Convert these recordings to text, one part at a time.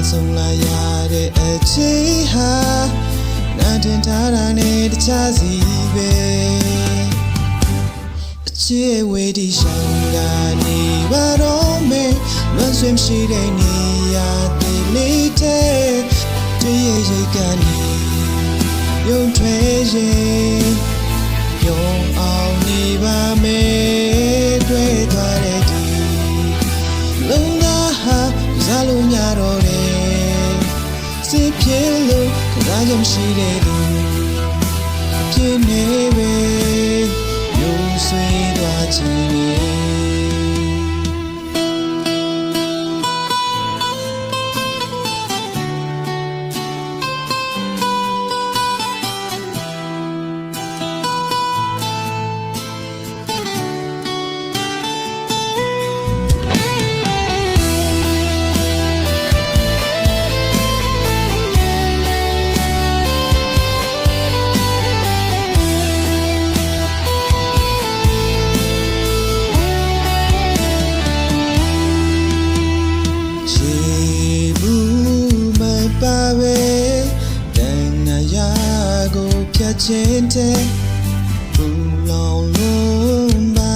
ဆုံးလာရတဲ့အချိန်ဟာနာတင်ထားတာနဲ့တခြားစီပဲအချစ်ဝေးဒီရှောင်းကနေပါတော့မယ်လွန်ဆွေးမရှိတဲ့နေရာတွေလေးတဲ့တည့်ရဲ့ရိတ်ကနေယုံထွေးရင်ယုံအောင်နေပါမယ်တွေ့သွားတဲ့ဒီလုံသားဟာဇာလို့ညတော့တယ်စိတ်ပြေလို့ခဏမှရှိတဲ့သူပြင်းနေပဲယုံဆွေးသွားချင်တယ်ဖြတ်ခြင်းတဲ့ဘူလောင်လုံးပါ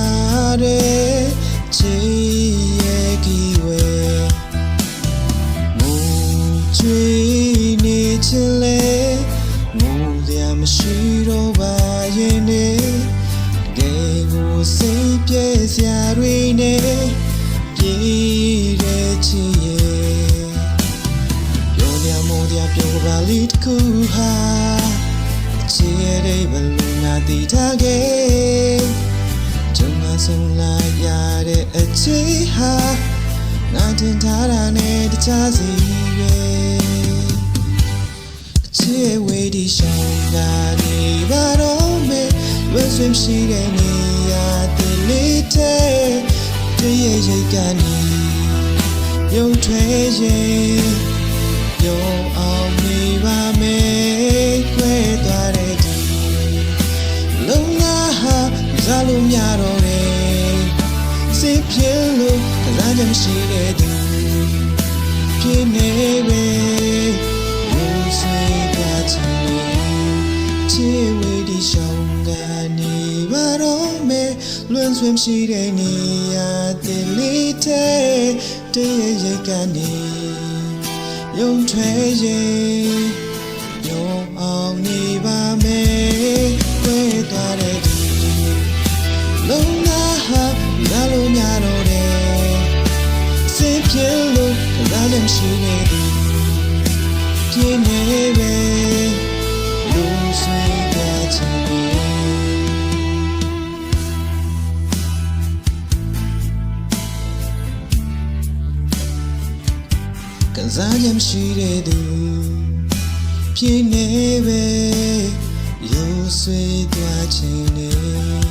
တဲ့ချီရဲ့ကြီးဝဲငိုချွေးနေချင်လေငိုရမရှိတော့ပါရင်နေတကယ်ကိုစိတ်ပြေစရာတွေနဲ့ပြေးတဲ့ချီရဲ့ပြောရမို့ပြောပါလိတခုဟာချစ်ရဲ့ဘလုံးငါတည်ထားခဲ့ကျုံငါဆုံးလာရတဲ့အချိန်ဟာငါတင်ထားတာနဲ့တခြားစီပဲအချစ်ဝေးဒီရှောင်းကနေပါတော့မယ်လွယ်ဆွေးမရှိတဲ့နေရာတွေလေးတဲ့တည့်ရဲ့ရိတ်ကနေယုံထွေးရင်ယုံအောင်နေပါမယ်တွေ့သွားတဲ့လုံသားဟာဇာလို့ညတော့တယ်စိတ်ပြေလို့ခဏမှမရှိတဲ့သူပြင်းနေပဲယုံဆွေးသွားချင်တယ်ချစ်ဝေးဒီရှောင်းကနေပါတော့မယ်လွန်ဆွေးမရှိတဲ့နေရာတွေလေးတဲ့တည့်ရဲ့ရိတ်ကနေယုံထွေးရင်ယုံအောင်နေပါမယ်တွေ့သွားတဲ့ဒီလုံသားဟာလာလို့ညတော့တယ်စိတ်ပြေလို့ခဏလည်းမရှိနေသူပြင်းနေပဲလူဆွေးသွားချင်တယ်ကန်စားရမရှိတဲ့သူပြင်းနေပဲယုံဆွေးသွားချင်တယ်